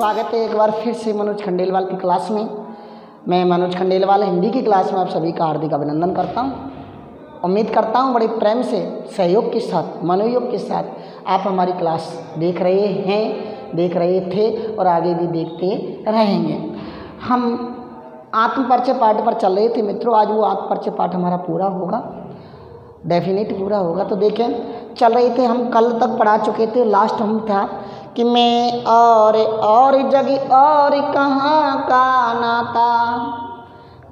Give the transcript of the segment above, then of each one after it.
स्वागत है एक बार फिर से मनोज खंडेलवाल की क्लास में। मैं मनोज खंडेलवाल हिंदी की क्लास में आप सभी का हार्दिक अभिनंदन करता हूं। उम्मीद करता हूं बड़े प्रेम से, सहयोग के साथ, मनोयोग के साथ आप हमारी क्लास देख रहे हैं, देख रहे थे और आगे भी देखते रहेंगे। हम आत्मपरिचय पाठ पर चल रहे थे मित्रों। आज वो आत्मपरिचय पाठ हमारा पूरा होगा, डेफिनेट पूरा होगा। तो देखें, चल रहे थे हम, कल तक पढ़ा चुके थे। लास्ट हम था कि मैं और जगी और कहाँ का नाता,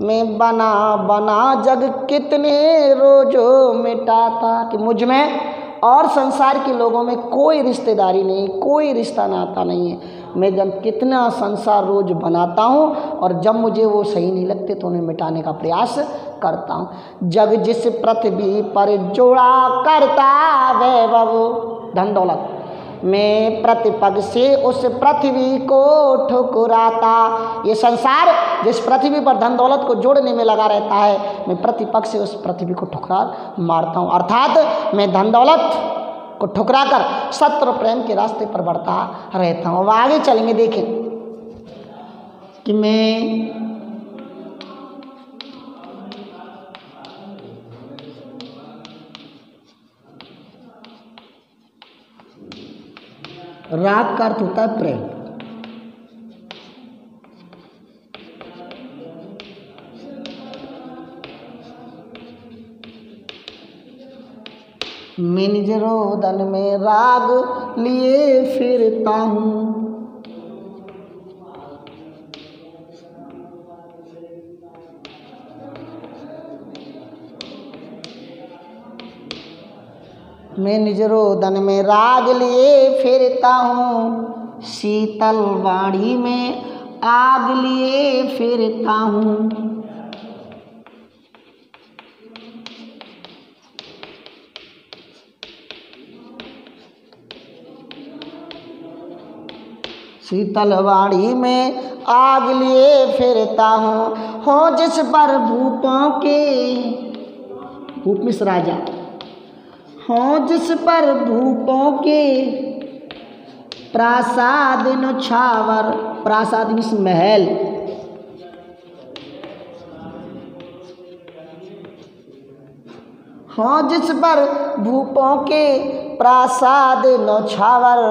मैं बना जग कितने रोजो मिटाता, कि मुझ में और संसार के लोगों में कोई रिश्तेदारी नहीं, कोई रिश्ता नाता नहीं है। मैं जब कितना संसार रोज बनाता हूँ और जब मुझे वो सही नहीं लगते तो उन्हें मिटाने का प्रयास करता हूँ। जग जिस पृथ्वी पर जोड़ा करता वैभव धन दौलत, मैं प्रतिपग से उस पृथ्वी को ठुकराता। ये संसार जिस पृथ्वी पर धन दौलत को जोड़ने में लगा रहता है, मैं प्रतिपग से उस पृथ्वी को ठुकरा मारता हूँ। अर्थात मैं धन दौलत को ठुकरा कर सत्य और प्रेम के रास्ते पर बढ़ता रहता हूँ। अब आगे चलेंगे, देखें कि मैं राग का अर्थ होता है प्रेम। मैं निज रोदन में राग लिए फिरता हूँ, मैं निज रोदन में राग लिए फिरता हूँ, शीतल वाणी में आग लिए फिरता हूँ। शीतल वाणी में आग लिए फिरता हूँ, हो जिस पर भूपों के, भूप मिश्र राजा, हो जिस पर भूपों के प्रासाद नछावर, प्रासाद मीन्स महल, हो जिस पर भूपों के प्रासाद नछावर,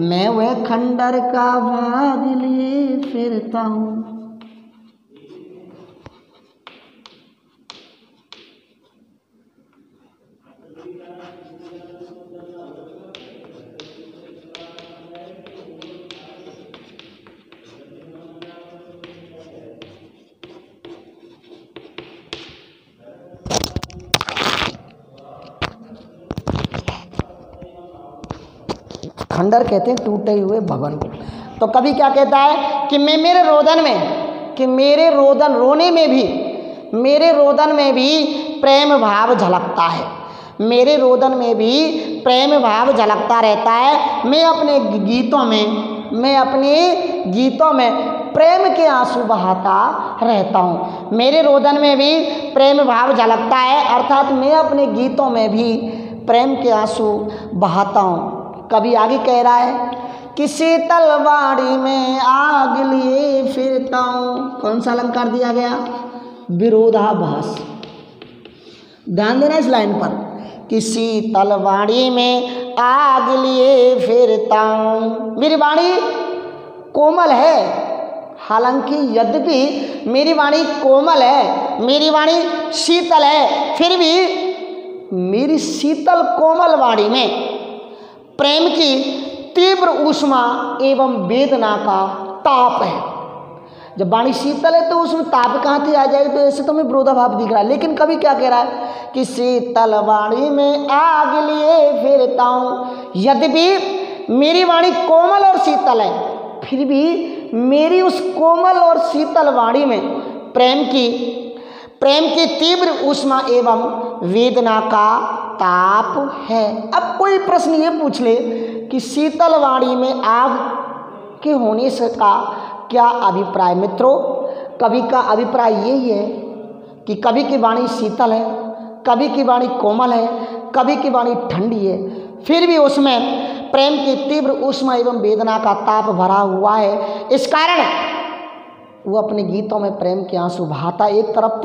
मैं वह खंडर का भाग लिए फिरता हूँ। खंडर कहते हैं टूटे हुए भवन को। तो कवि क्या कहता है कि मैं मेरे रोदन में, कि मेरे रोदन रोने में भी, मेरे रोदन में भी प्रेम भाव झलकता है, मेरे रोदन में भी प्रेम भाव झलकता रहता है। मैं अपने गीतों में प्रेम के आंसू बहाता रहता हूँ। मेरे रोदन में भी प्रेम भाव झलकता है, अर्थात मैं अपने गीतों में भी प्रेम के आंसू बहाता हूँ। कभी आगे कह रहा है कि शीतल वाणी में आग लिए फिरता हूँ। कौन सा अलंकार दिया गया? विरोधाभास। ध्यान देना इस लाइन पर कि शीतल वाणी में आग लिए फिरता हूँ। मेरी वाणी कोमल है, हालांकि यद्यपि मेरी वाणी कोमल है, मेरी वाणी शीतल है, फिर भी मेरी शीतल कोमल वाणी में प्रेम की तीव्र ऊष्मा एवं वेदना का ताप है। जब वाणी शीतल है तो उसमें ताप कहाँ से आ जाएगा? तो ऐसे तो हमें विरोधाभाव दिख रहा है। लेकिन कभी क्या कह रहा है कि शीतल वाणी में आग लिए फिरता हूँ। यद्यपि मेरी वाणी कोमल और शीतल है, फिर भी मेरी उस कोमल और शीतल वाणी में प्रेम की तीव्र ऊष्मा एवं वेदना का ताप है। अब कोई प्रश्न ये पूछ ले कि शीतल वाणी में आग के होने से का क्या अभिप्राय? मित्रों, कवि का अभिप्राय यही है कि कवि की वाणी शीतल है, कवि की वाणी कोमल है, कवि की वाणी ठंडी है, फिर भी उसमें प्रेम की तीव्र ऊष्मा एवं वेदना का ताप भरा हुआ है। इस कारण वो अपने गीतों में प्रेम के आंसू बहाता है। एक तरफ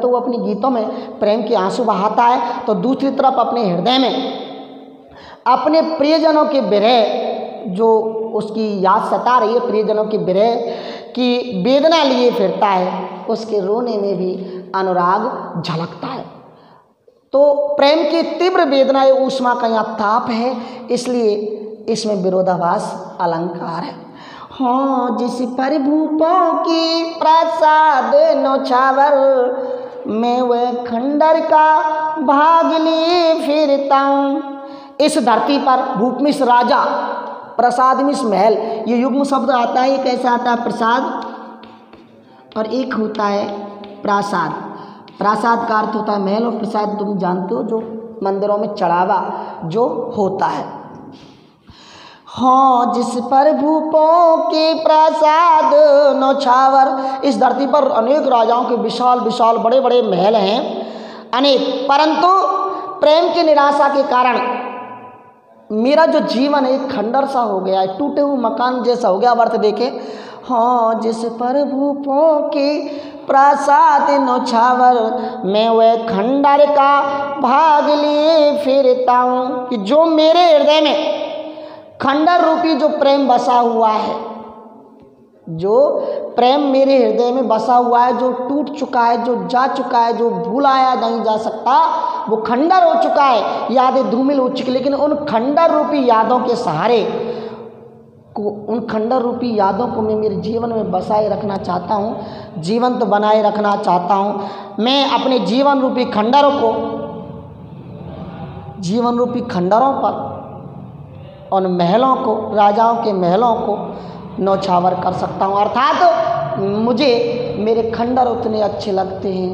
तो वो अपनी गीतों में प्रेम के आंसू बहाता है, तो दूसरी तरफ अपने हृदय में अपने प्रियजनों के विरह जो उसकी याद सता रही है, प्रियजनों की विरह की वेदना लिए फिरता है, उसके रोने में भी अनुराग झलकता है। तो प्रेम की तीव्र वेदना ऊष्मा का यहाँ ताप है, इसलिए इसमें विरोधाभास अलंकार है। हाँ, जिस पर भूपों की प्रसाद नौछावर, मैं वह खंडर का भाग लिए फिरता हूँ। इस धरती पर भूपमिस राजा, प्रसाद मिस महल, ये युग्म शब्द आता है। ये कैसे आता है? प्रसाद और एक होता है प्रासाद। प्रासाद का अर्थ होता है महल, और प्रसाद तुम जानते हो जो मंदिरों में चढ़ावा जो होता है। हाँ, जिस पर भूपों के प्रसाद नौछावर, इस धरती पर अनेक राजाओं के विशाल विशाल बड़े बड़े महल हैं, अनेक, परंतु प्रेम की निराशा के कारण मेरा जो जीवन है एक खंडर सा हो गया है, टूटे हुए मकान जैसा हो गया। अब अर्थ देखे, हाँ, जिस पर भूपों के प्रसाद नौछावर, मैं वह खंडर का भाग लिए फिरता हूँ। कि जो मेरे हृदय में खंडर रूपी जो प्रेम बसा हुआ है, जो प्रेम मेरे हृदय में बसा हुआ है, जो टूट चुका है, जो जा चुका है, जो भुलाया नहीं जा सकता, वो खंडर हो चुका है, यादें धूमिल हो चुकी। लेकिन उन खंडर रूपी यादों के सहारे को, उन खंडर रूपी यादों को मैं मेरे जीवन में बसाए रखना चाहता हूँ, जीवंत तो बनाए रखना चाहता हूँ। मैं अपने जीवन रूपी खंडरों को, जीवन रूपी खंडरों पर, उन महलों को, राजाओं के महलों को नौछावर कर सकता हूँ। अर्थात मुझे मेरे खंडर उतने अच्छे लगते हैं,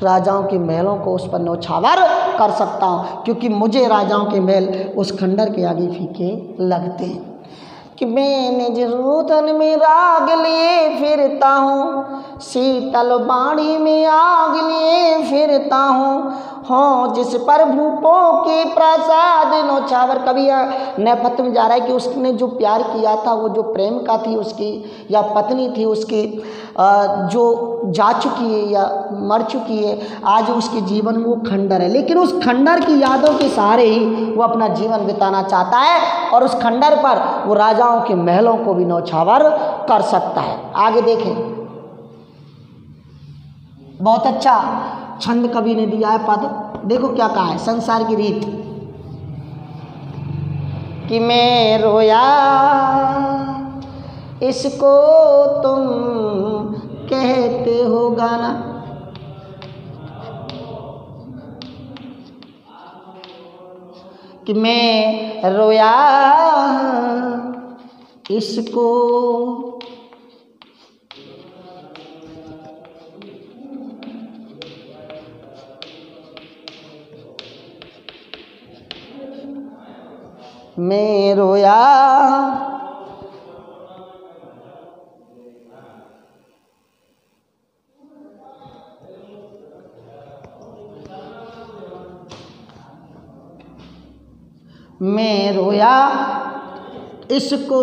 राजाओं के महलों को उस पर नौछावर कर सकता हूँ, क्योंकि मुझे राजाओं के महल उस खंडर के आगे फीके लगते हैं। कि मैं निज रुदन में राग लिए फिरता हूँ, शीतल बाणी में आग लिए फिरता हूँ। हाँ, जिस पर भूपों के प्रसाद नौछावर। कभी नेपथ्य में जा रहा है कि उसने जो प्यार किया था, वो जो प्रेम का थी उसकी, या पत्नी थी उसकी, जो जा चुकी है या मर चुकी है, आज उसके जीवन में वो खंडर है, लेकिन उस खंडर की यादों के सहारे ही वो अपना जीवन बिताना चाहता है, और उस खंडर पर वो राजाओं के महलों को भी नौछावर कर सकता है। आगे देखें, बहुत अच्छा छंद कवि ने दिया है, पद देखो क्या कहा है। संसार की रीत कि मैं रोया इसको तुम कहते हो गाना, कि मैं रोया इसको मैं रोया मैं रोया इसको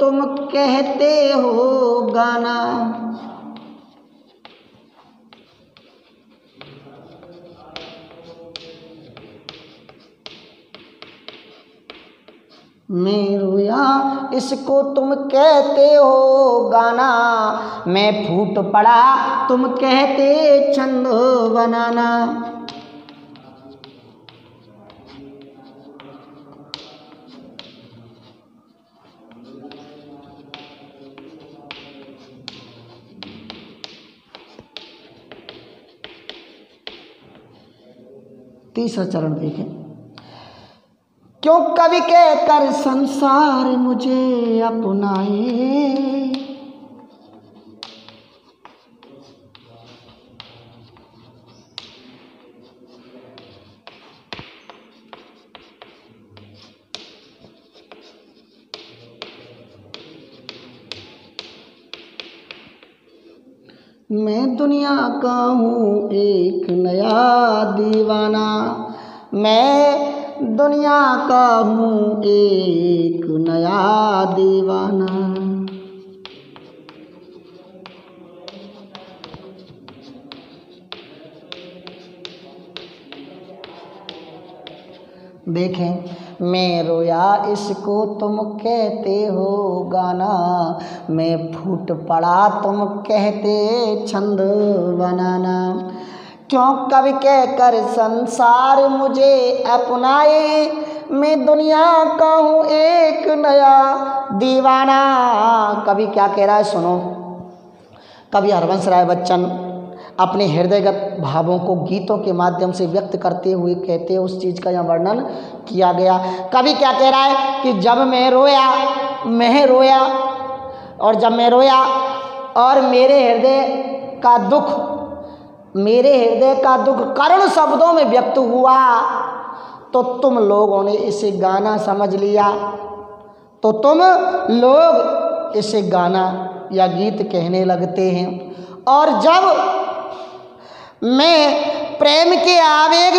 तुम कहते हो गाना, मैं रोया इसको तुम कहते हो गाना, मैं फूट पड़ा तुम कहते छंद बनाना। तीसरा चरण देखें। क्यों कवि कहकर संसार मुझे अपनाए, मैं दुनिया का हूँ एक नया दीवाना। मैं दुनिया का हूँ एक नया दीवाना। देखें मैं रोया इसको तुम कहते हो गाना, मैं फूट पड़ा तुम कहते छंद बनाना। क्यों कवि कहकर संसार मुझे अपनाए, मैं दुनिया का हूँ एक नया दीवाना। कवि क्या कह रहा है सुनो। कवि हरवंश राय बच्चन अपने हृदयगत भावों को गीतों के माध्यम से व्यक्त करते हुए कहते हैं, उस चीज़ का यहाँ वर्णन किया गया। कवि क्या कह रहा है कि जब मैं रोया और जब मैं रोया और मेरे हृदय का दुख करुण शब्दों में व्यक्त हुआ, तो तुम लोगों ने इसे गाना समझ लिया, तो तुम लोग इसे गाना या गीत कहने लगते हैं। और जब मैं प्रेम के आवेग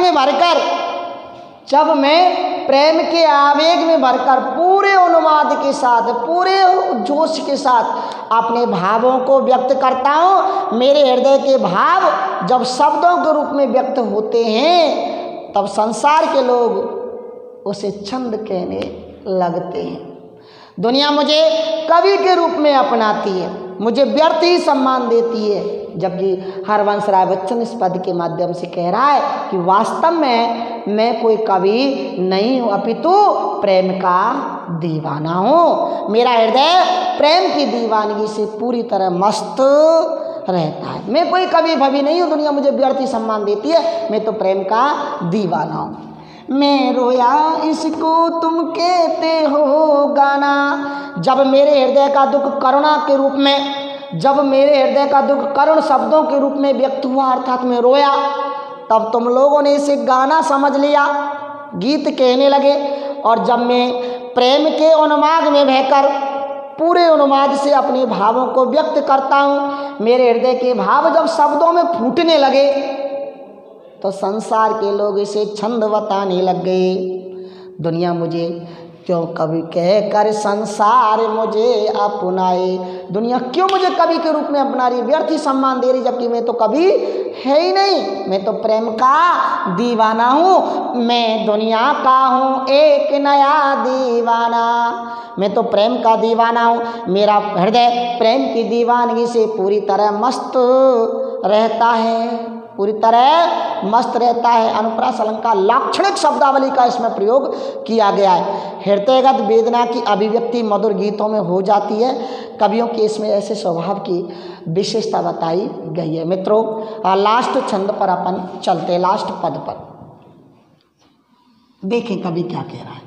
में भरकर पूरे उन्माद के साथ, पूरे जोश के साथ अपने भावों को व्यक्त करता हूँ, मेरे हृदय के भाव जब शब्दों के रूप में व्यक्त होते हैं, तब संसार के लोग उसे छंद कहने लगते हैं। दुनिया मुझे कवि के रूप में अपनाती है, मुझे व्यर्थ ही सम्मान देती है, जबकि हरवंश राय बच्चन इस पद के माध्यम से कह रहा है कि वास्तव में मैं कोई कवि नहीं हूँ, अपितु प्रेम का दीवाना हूँ। मेरा हृदय प्रेम की दीवानगी से पूरी तरह मस्त रहता है। मैं कोई कवि भवि नहीं हूँ, दुनिया मुझे व्यर्थ ही सम्मान देती है, मैं तो प्रेम का दीवाना हूँ। मैं रोया इसको तुम कहते हो गाना, जब मेरे हृदय का दुख करुण शब्दों के रूप में व्यक्त हुआ, अर्थात मैं रोया, तब तुम लोगों ने इसे गाना समझ लिया, गीत कहने लगे। और जब मैं प्रेम के उन्माद में बहकर पूरे उन्माद से अपने भावों को व्यक्त करता हूँ, मेरे हृदय के भाव जब शब्दों में फूटने लगे, तो संसार के लोग इसे छंद बताने लग गए। दुनिया मुझे क्यों कवि कहकर संसार मुझे अपनाए, दुनिया क्यों मुझे कवि के रूप में अपना रही, व्यर्थ ही सम्मान दे रही, जबकि मैं तो कवि है ही नहीं, मैं तो प्रेम का दीवाना हूँ। मैं दुनिया का हूँ एक नया दीवाना, मैं तो प्रेम का दीवाना हूँ। मेरा हृदय प्रेम की दीवानगी से पूरी तरह मस्त रहता है। अनुप्रास अलंकार लाक्षणिक शब्दावली का इसमें प्रयोग किया गया है। हृदयगत वेदना की अभिव्यक्ति मधुर गीतों में हो जाती है। कवियों के इसमें ऐसे स्वभाव की विशेषता बताई गई है। मित्रों, लास्ट छंद पर अपन चलते हैं, लास्ट पद पर देखें कवि क्या कह रहा है।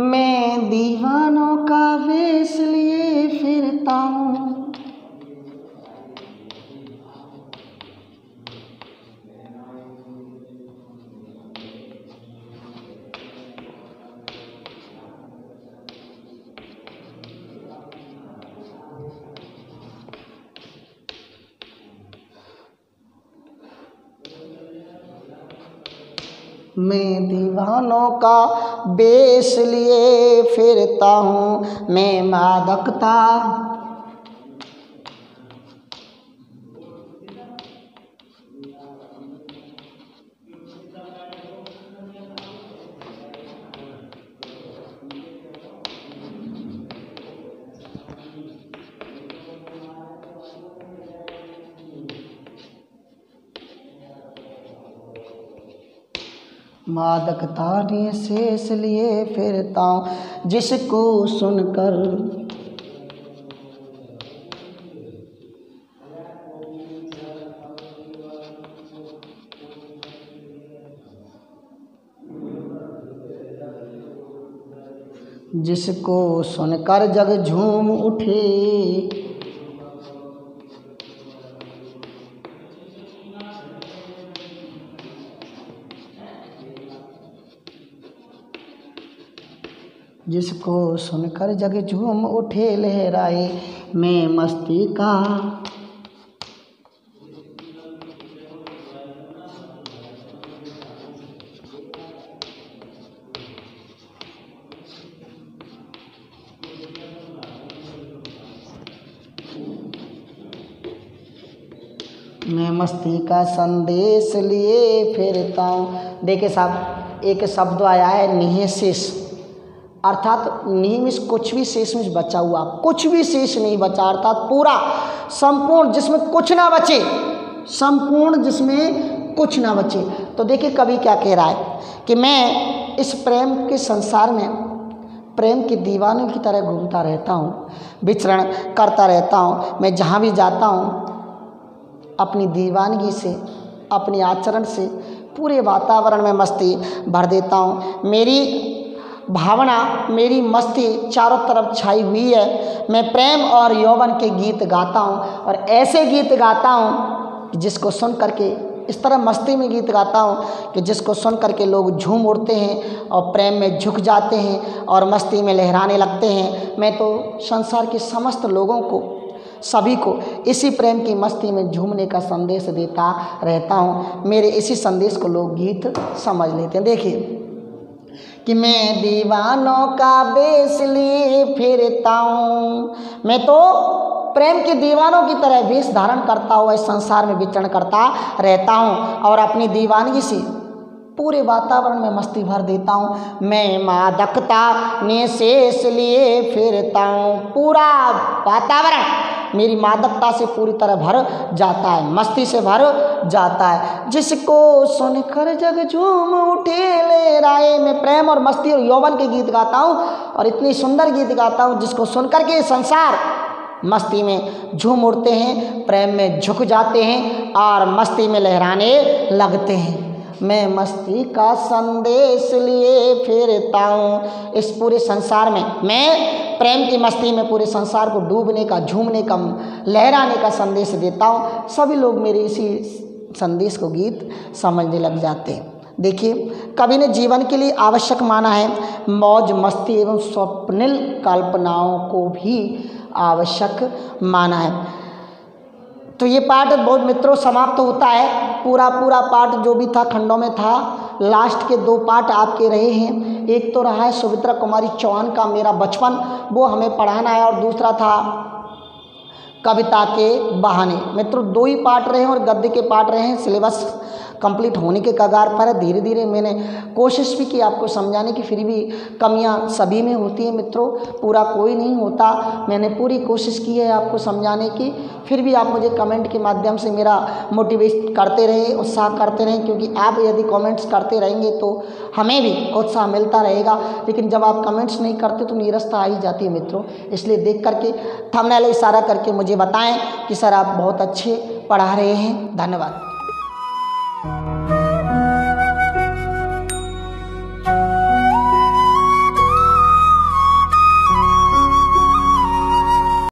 मैं दीवानों का वेश लिए फिरता हूँ, मैं दीवानों का बेस लिए फिरता हूँ, मैं मादकता ने शेष लिए फिरता हूँ, जिसको सुनकर जग झूम उठे, जिसको सुनकर जग झूम उठे लहराए, मैं मस्ती का मैं मस्ती का संदेश लिए फिरता हूँ। देखिए साहब, एक शब्द आया है निःशेष, अर्थात निमिष कुछ भी शेष में बचा हुआ, कुछ भी शेष नहीं बचा, अर्थात पूरा संपूर्ण जिसमें कुछ ना बचे, संपूर्ण जिसमें कुछ ना बचे। तो देखिए कवि क्या कह रहा है कि मैं इस प्रेम के संसार में प्रेम के दीवानों की तरह घूमता रहता हूँ, विचरण करता रहता हूँ। मैं जहाँ भी जाता हूँ अपनी दीवानगी से, अपने आचरण से पूरे वातावरण में मस्ती भर देता हूँ। मेरी भावना, मेरी मस्ती चारों तरफ छाई हुई है। मैं प्रेम और यौवन के गीत गाता हूँ, और ऐसे गीत गाता हूँ कि जिसको सुन करके, इस तरह मस्ती में गीत गाता हूँ कि जिसको सुन करके लोग झूम उठते हैं और प्रेम में झुक जाते हैं और मस्ती में लहराने लगते हैं। मैं तो संसार के समस्त लोगों को, सभी को इसी प्रेम की मस्ती में झूमने का संदेश देता रहता हूँ। मेरे इसी संदेश को लोग गीत समझ लेते हैं। देखिए कि मैं दीवानों का बेस लिए फिरता हूँ, मैं तो प्रेम के दीवानों की तरह वेश धारण करता हुआ इस संसार में विचरण करता रहता हूँ और अपनी दीवानगी से पूरे वातावरण में मस्ती भर देता हूँ। मैं मादकता निःशेष लिए फिरता हूँ, पूरा वातावरण मेरी मादकता से पूरी तरह भर जाता है, मस्ती से भर जाता है। जिसको सुनकर जग झूम उठे ले राय, मैं प्रेम और मस्ती और यौवन के गीत गाता हूँ और इतनी सुंदर गीत गाता हूँ जिसको सुनकर के संसार मस्ती में झूम उठते हैं, प्रेम में झुक जाते हैं और मस्ती में लहराने लगते हैं। मैं मस्ती का संदेश लिए फिरता हूँ इस पूरे संसार में, मैं प्रेम की मस्ती में पूरे संसार को डूबने का, झूमने का, लहराने का संदेश देता हूँ। सभी लोग मेरे इसी संदेश को गीत समझने लग जाते हैं। देखिए कवि ने जीवन के लिए आवश्यक माना है मौज मस्ती एवं स्वप्निल कल्पनाओं को भी आवश्यक माना है। तो ये पाठ बहुत मित्रों समाप्त होता है। पूरा पाठ जो भी था खंडों में था, लास्ट के 2 पाठ आपके रहे हैं। एक तो रहा है सुमित्रा कुमारी चौहान का मेरा बचपन, वो हमें पढ़ाना है, और दूसरा था कविता के बहाने। मित्रों 2 ही पाठ रहे हैं और गद्य के पाठ रहे हैं। सिलेबस कंप्लीट होने के कगार पर है। धीरे धीरे मैंने कोशिश भी की आपको समझाने की, फिर भी कमियां सभी में होती हैं मित्रों, पूरा कोई नहीं होता। मैंने पूरी कोशिश की है आपको समझाने की, फिर भी आप मुझे कमेंट के माध्यम से मेरा मोटिवेट करते रहे, उत्साह करते रहें, क्योंकि आप यदि कमेंट्स करते रहेंगे तो हमें भी उत्साह मिलता रहेगा। लेकिन जब आप कमेंट्स नहीं करते तो निरस्ता आ ही जाती है मित्रों। इसलिए देख करके, थंबनेल इशारा करके मुझे बताएं कि सर आप बहुत अच्छे पढ़ा रहे हैं। धन्यवाद।